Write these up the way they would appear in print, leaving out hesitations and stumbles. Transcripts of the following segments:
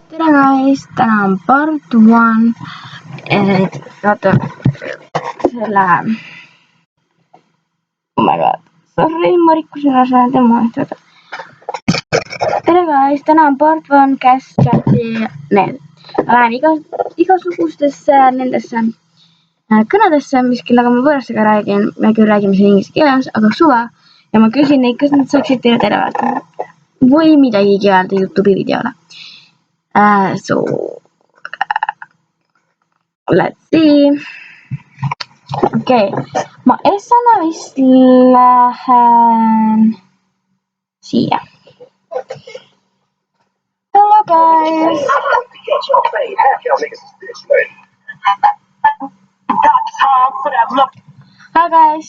tere guys, täna on part 1. Vaata selle. Oh my god, sorry, ma rikkusin osa tema eest. Tere guys, täna on part 1 Cash Chati need. Ma lähen igasugustesse nendesse kõnedesse, mis kellega ma võõrastega räägin. Me küll räägime siin inglise keeles, aga suva. Ja ma küsin neid, kas nad saaksid teile tere vaadata või midagi öelda YouTube'i videole. So let's see. Okay, ma esana vist lähen siia. Hello guys. Hi guys.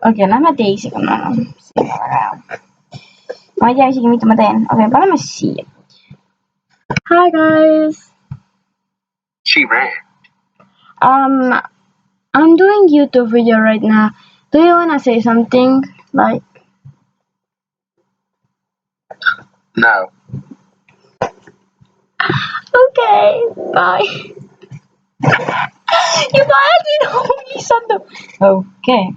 Okay, lähme teise kõnele. Ma ei tea isegi, mida ma teen. Okay, paneme siia. Hi guys. She ran. I'm doing YouTube video right now. Do you wanna say something? Like? No. Okay, bye. You didn't only something. Okay.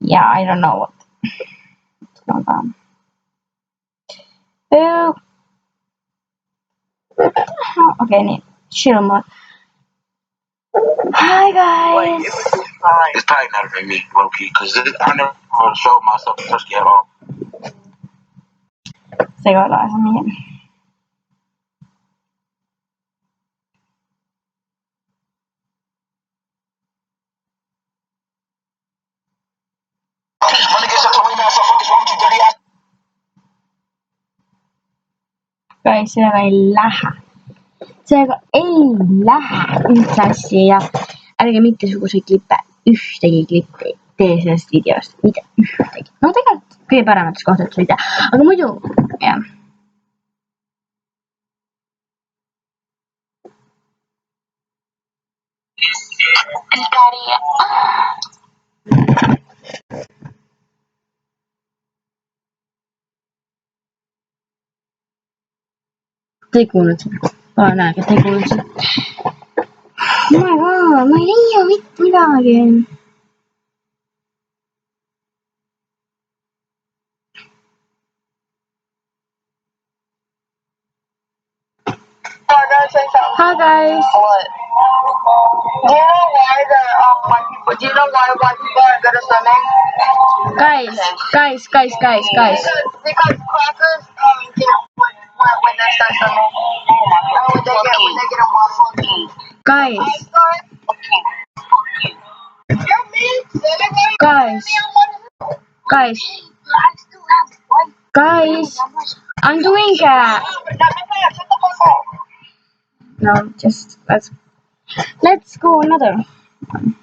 Yeah, I don't know what's going on. Okay, need chill mode. Hi guys. It's probably not for me, low-key, because I never showed myself touchy at all. See ei ole see meie. Guys, sellega ei lähe. Sellega ei lähe üldse asja ja ärge mittesuguseid klippe, ühtegi klippi tee sellest videost, mitte ühtegi. No tegelikult kõige paremates kohtades võid teha, aga muidu, jah. Te ei kuulnud seda. Näeg, et te ei kuulnud seda. Oh my god, ma ei leia mitte midagi. Hi guys. What? Do you know why white people? Do you know why white people are good at swimming? Guys. Because crackers get when they start swimming. Or when they get a waffle. Guys. Guys. I'm doing no, just let's go another one.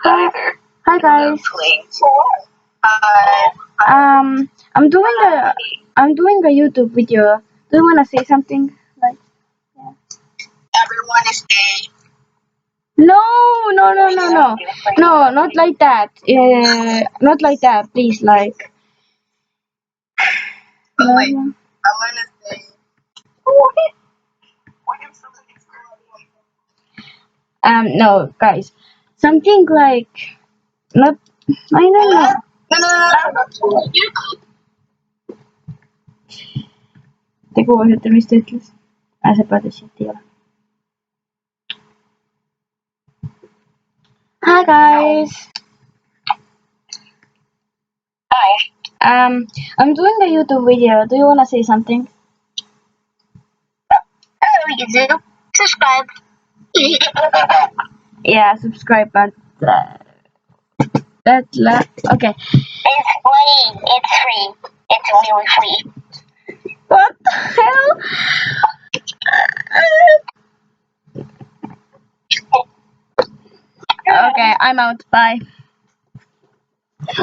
Hi guys. I'm doing a YouTube video. Do you wanna say something? Like, yeah. Everyone is gay. No, not like that. Not like that, please. Like. Wait, Ellen is gay. No, guys. Something like not. I don't know. Te kuulsite, mis ta ütles? See padishit ei ole. Hi guys. Hi. I'm doing a YouTube video. Do you wanna say something? Hello, YouTube. Subscribe. Yeah, subscribe, but okay. It's free. It's free. It's really free. What the hell? Okay, I'm out. Bye.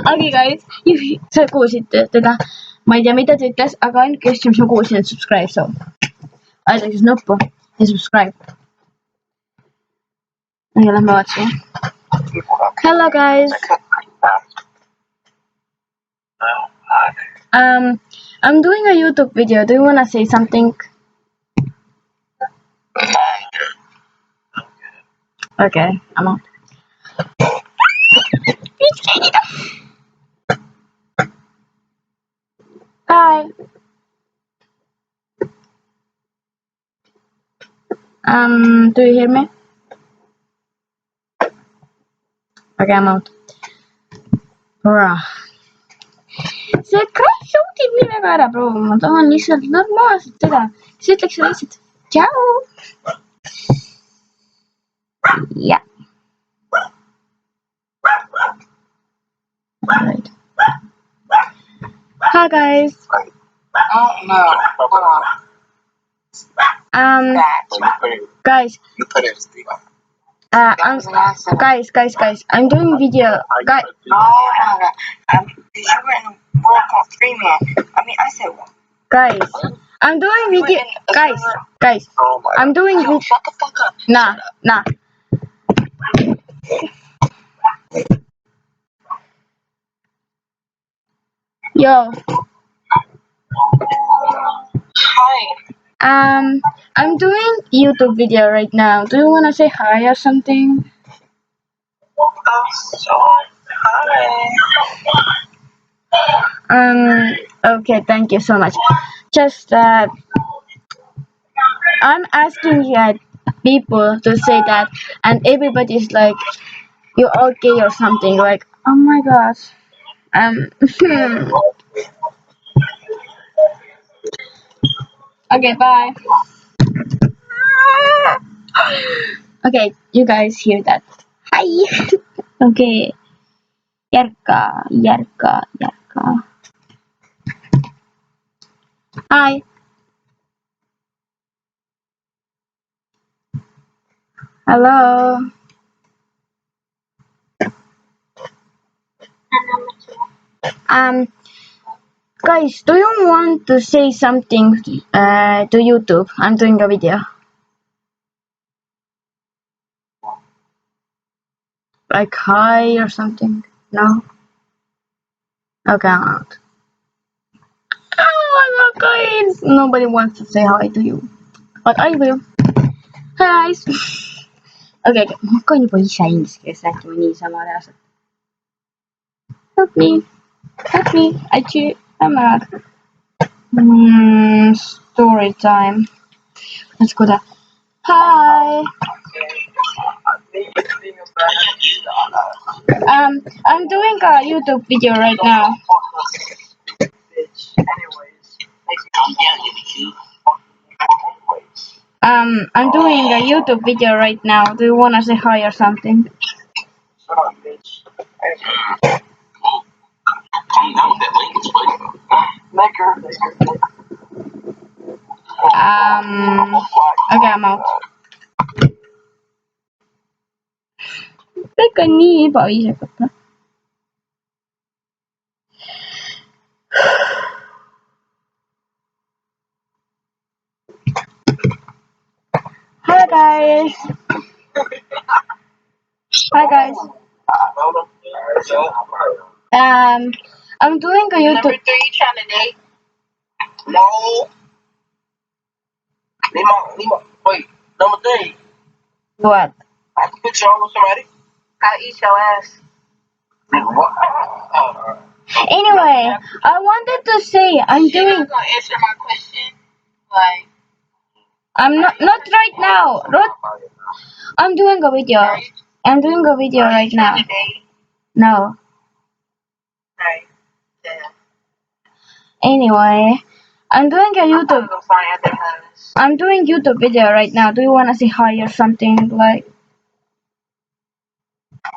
Okay, guys, sa kuulsite teda. Ma ei tea, mida ta ütles, aga ainuke asja, mis ma kuulsin, et subscribe, so. Aidake siis nuppu ja subscribe. okei, lähme vaatame. Hello guys. I'm doing a YouTube video. Do you wanna say something? Okay, I'm out. Hi. Do you hear me? Okay, I'm out. Bruh. See Crash shotib nii väga ära proovima, ma tahan lihtsalt normaalselt seda, siis ütleks lihtsalt tšau. Yeah. Right. Hi guys. Oh no, hold on. Guys. You put it in Guys. I'm doing video. Guys. Oh my god. You were in World Cup 3 man. I mean, I said what? Guys. I'm doing video. Guys. Oh my I'm doing video. Shut the fuck up. Nah. Yo. Hi. I'm doing YouTube video right now. Do you wanna say hi or something? So, hi. Okay, thank you so much. Just I'm asking people to say that, and everybody's like, you okay or something, like, oh my gosh. Okay, bye. Okay, you guys hear that? Hi. Okay. Yarka. Hi. Hello. Guys, do you want to say something to YouTube? I'm doing a video. Like hi or something? No? Okay, I'm out. Oh my god, guys! Nobody wants to say hi to you. But I will. Hi guys! Okay, ma hakkan juba ise inglise keeles rääkima niisama reaalselt. Help me, I'm out. Story time. Let's go there. Hi! I'm doing a YouTube video right now. I'm doing a YouTube video right now. Do you wanna say hi or something? Shut up, bitch. Calm down, that language, buddy. Okay, I'm out. Kõik on nii ebaviisakad. Hi guys. I'm doing a YouTube. Number 3, you trying to date? No. Nemo. Wait, number 3. What? I can put you on with somebody. I'll eat your ass. Anyway, I wanted to say I'm doing. You're not gonna answer my question. Like, I'm not right now. I'm doing a video. I'm doing a video right now. No. right. Yeah. Anyway, I'm doing a YouTube. I'm doing YouTube video right now. Do you wanna say hi or something like?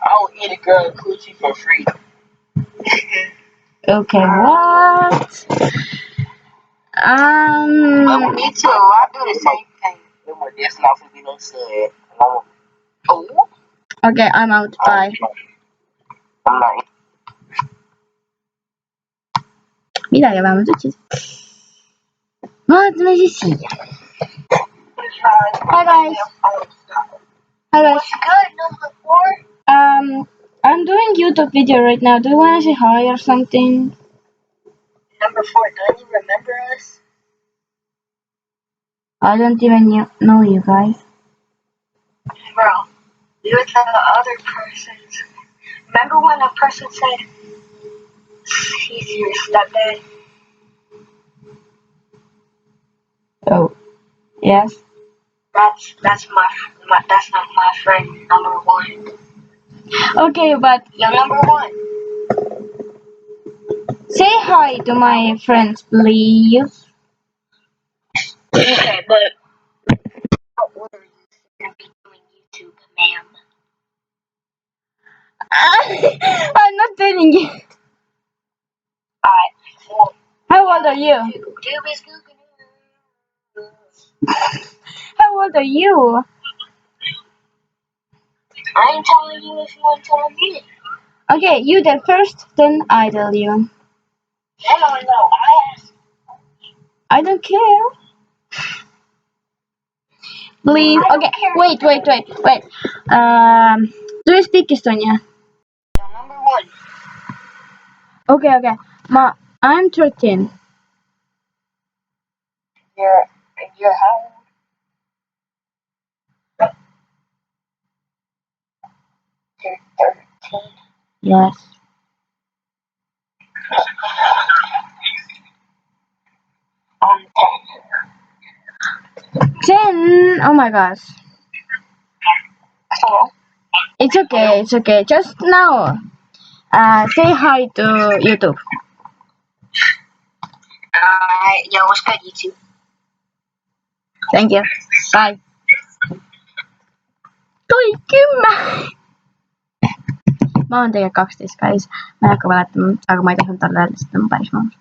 I'll eat a girl coochie for free. Okay, what? Me too. I do the same thing. That's not for me no sad. Oh. Okay, I'm out. Bye. I'm not. Midagi vähemalt ütlesid. Vaatame siis siia. Hi guys. Good. No YouTube video right now. Do you wanna say hi or something? Number 4, don't you remember us? I don't even know you guys. Bro, you were the other persons. Remember when a person said, he's your stepdad? Oh, yes. That's that's not my friend number 1. Okay, but You're number 1. say hi to my friends, please. Okay, but how old are you going to be doing YouTube, ma'am? I'm not telling you. Alright, well, How old are you? YouTube is Google. How old are you? I ain't telling you if you want to tell me. Okay, you tell first, then I tell you. I don't know. I asked. I don't care. Please. I don't Okay, care. wait. Do you speak Estonia? You're number 1. Okay. I'm 13. You're how old? You're 13. Yes. I'm 10. 10. Oh my gosh. Hello? It's okay. Just now, say hi to YouTube. Yo, what's good, YouTube? Thank you. Bye. Tuli 10. Mä oon tegelikult 12, guys. Mä en hakka valetama, aga ma ei tahtnud talle öelda, sest ta on päris mõnus.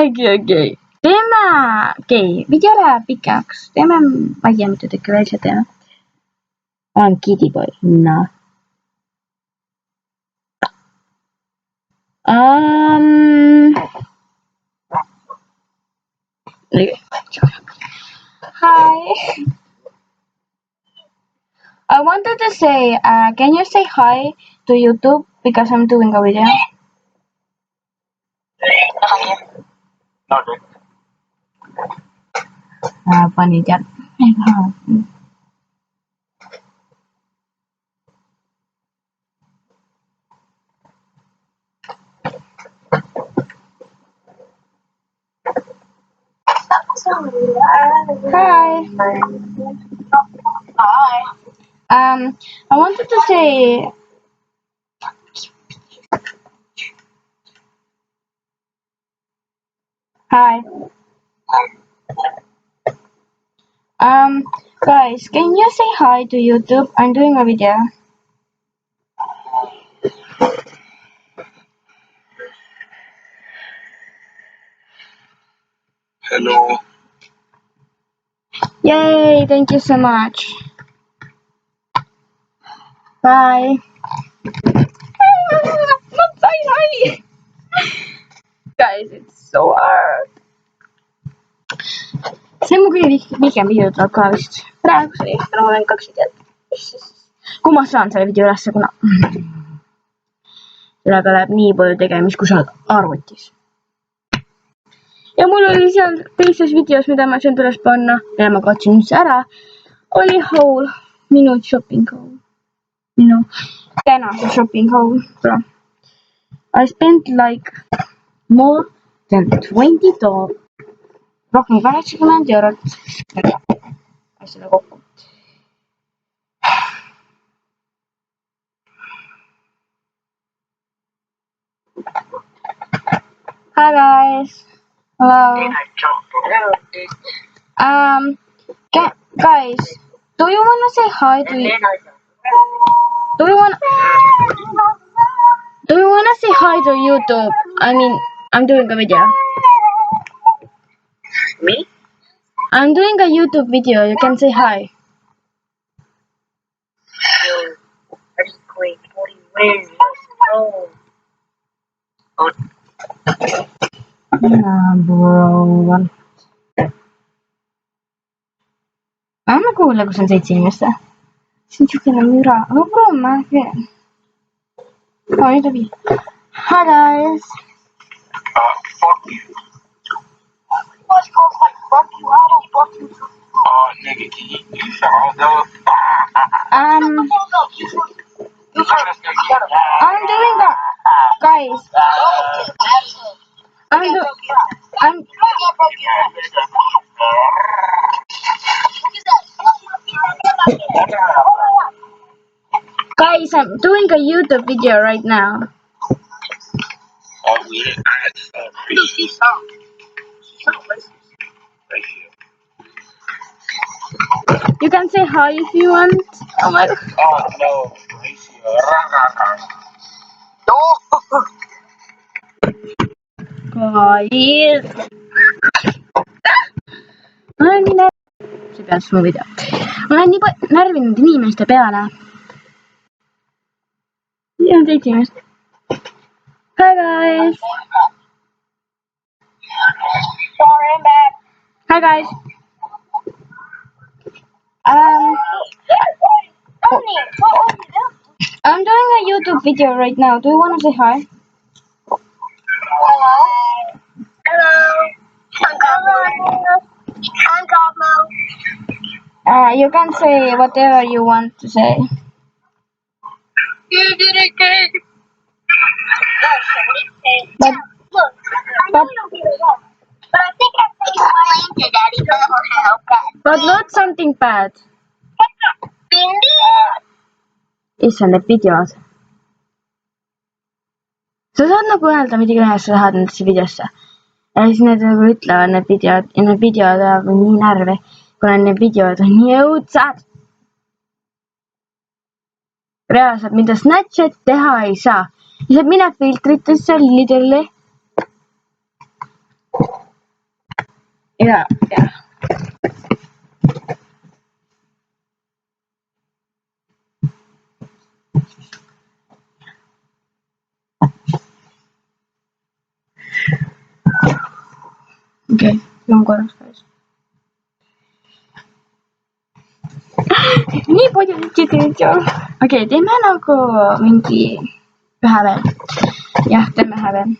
Okei. Video läheb pikaks. Teeme, ma ei tea, mitu tükki veel siia teeme. I'm kitty boy. No. Hi. I wanted to say, can you say hi to YouTube because I'm doing a video? Okay. Funny chat. Hi. Hi. I wanted to say, hi. Guys, can you say hi to YouTube? I'm doing a video. Hello. Yay, thank you so much. Bye. Not say hi. Guys, it's so hard. See on mu kõige pikem video tuleb ka vist. Praegu see, ma olen 2 videot. Kui ma saan selle video ülesse, kuna sellega läheb nii palju tegemist, kui sa oled arvutis. Ja mul oli seal teises videos, mida ma sain üles panna, ja ma katsin üldse ära, oli haul, minu shopping haul. Minu tänase shopping haul. I spent like more than $20. Rohkem 80 eurot. Asjale kokku. Hi guys. Hello. Guys, do you wanna say hi to Do you wanna say hi to YouTube? I mean, I'm doing a video. Me? I'm doing a YouTube video. You can say hi. Pretty quick. What do you win? Let's go. Bro. Anna kuule, kus on 7 inimest või? See on siukene müra. Aga proovime, ma teen. Nüüd läbi. Hi guys. Fuck you. What's called like fuck you? I don't fuck you. Nigga, you shut up, though. I'm doing that. Guys. I'm Guys, I'm doing a YouTube video right now. Oh, yeah. She's so racist. You can say hi if you want. Oh my god. Oh, no. Ratio. Guys. Ma olen nii see peaks mu video. Ma olen nii närvinud inimeste peale. Siin on 7 inimest. Hi guys. Sorry, I'm back. Hi guys. I'm doing a YouTube video right now. Do you want to say hi? Hello. Hello. I'm Cosmo. You can say whatever you want to say. You did it good. But Look, I know you don't get it wrong, but I think I said you went to Daddy for help. but not something bad. Bindi. Issand, need videod. Sa saad nagu öelda, mida iganes sa tahad nendesse videosse. Ja siis need nagu ütlevad need videod ja need videod ajavad nii närvi, kuna need videod on nii õudsad. Reaalselt, mida Snapchat teha ei saa. Lihtsalt mine filtritesse literally. Ja. Okei, on korras päris. Nii palju ütlesid ju. Okei, teeme nagu mingi ühe veel. Jah, teeme ühe veel.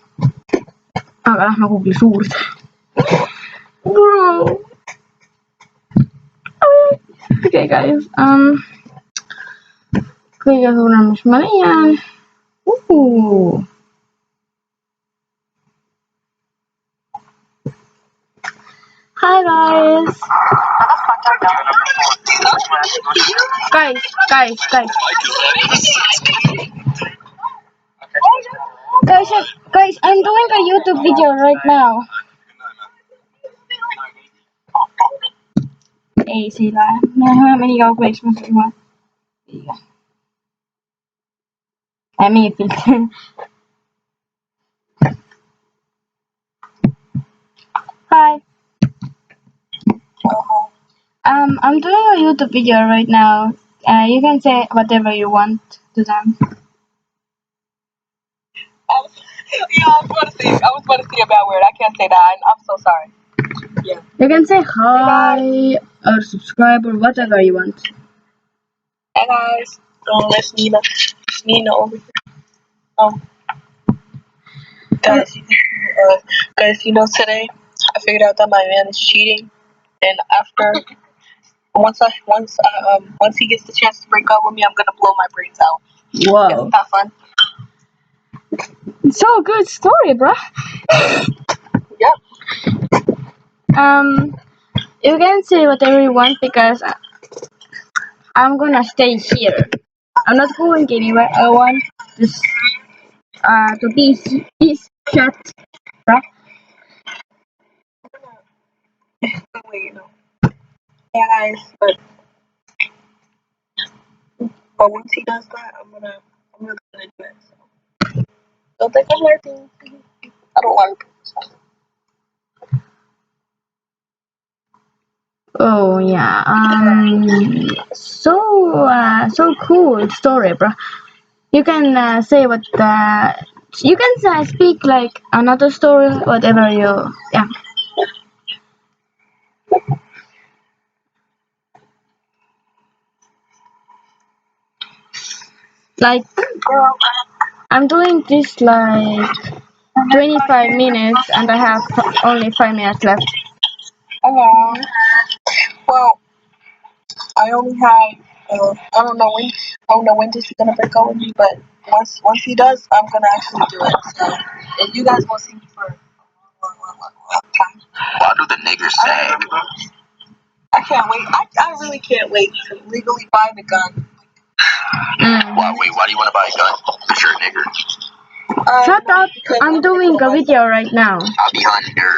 Aga lähme kuhugi suurde. Okei, guys. Kõige suurem, mis ma leian. Hi guys. Guys, I'm doing a YouTube video right now. Ei, see ei lähe. Me oleme nii kaugel, eks ma seda viia. Mingi filtri. Hi. I'm doing a YouTube video right now. You can say whatever you want to them. Yeah, I was going to say a bad word. I can't say that. I'm so sorry. Yeah. You can say hi or subscribe or whatever you want. Hey guys, it's Nina. It's Nina over here. Guys, today I figured out that my man is cheating, and after once he gets the chance to break up with me, I'm gonna blow my brains out. Whoa. Isn't that fun? So good story, bro. Yep. You can say whatever you want because I'm gonna stay here. I'm not going anywhere. I want this to be shut, bro. Yeah, guys, but once he does that, I'm gonna do it. So. Don't think I'm working. I don't like it. Oh yeah. So cool story, bro. You can say what you can speak like another story, whatever you. Yeah. Like, Girl, I'm doing this like 25 minutes and I have only 5 minutes left. Hello. Well, I only have. I don't know when this is gonna break up with me, but once he does, I'm gonna actually do it. So, and you guys will see me for a long time. Why do the niggers sag? I can't wait. I really can't wait to legally buy the gun. Why do you want to buy a gun? Because you're a nigger. Shut up! I'm doing a video right now. I'll be hunting her.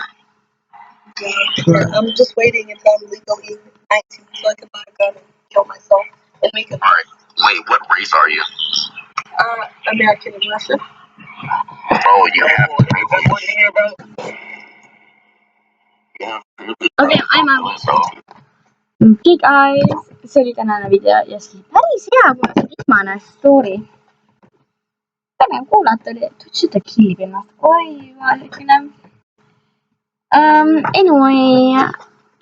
I'm just waiting until I'm legally 19 so I can buy a gun and kill myself and make it. Alright. Wait, what race are you? American and Russian. Oh, you have Okei, I'm out. Okei guys, see oli tänane video ja siis päris hea, kuna see viimane story. Põnev kuulata oli, et üldse killib ennast. Oi, vaadakene. Anyway,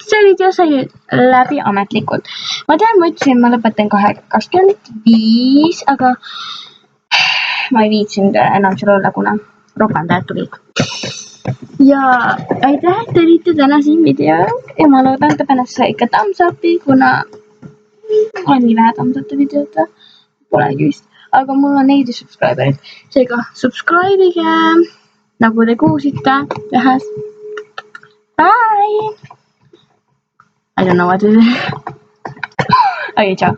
see video sai läbi ametlikult. Ma tean, ma ütlesin, ma lõpetan 2:25, aga ma ei viitsinud enam seal olla, kuna ropandajad tulid. Ja aitäh, et olite täna siin video ja ma loodan, et pärast sai ikka thumbs up'i, kuna on nii vähe thumbs up'i videota. Polegi vist, aga mul on 80 subscriberit. Seega subscribe'ige, nagu te kuulsite tehas. Bye! I don't know what to do. Okay, ciao.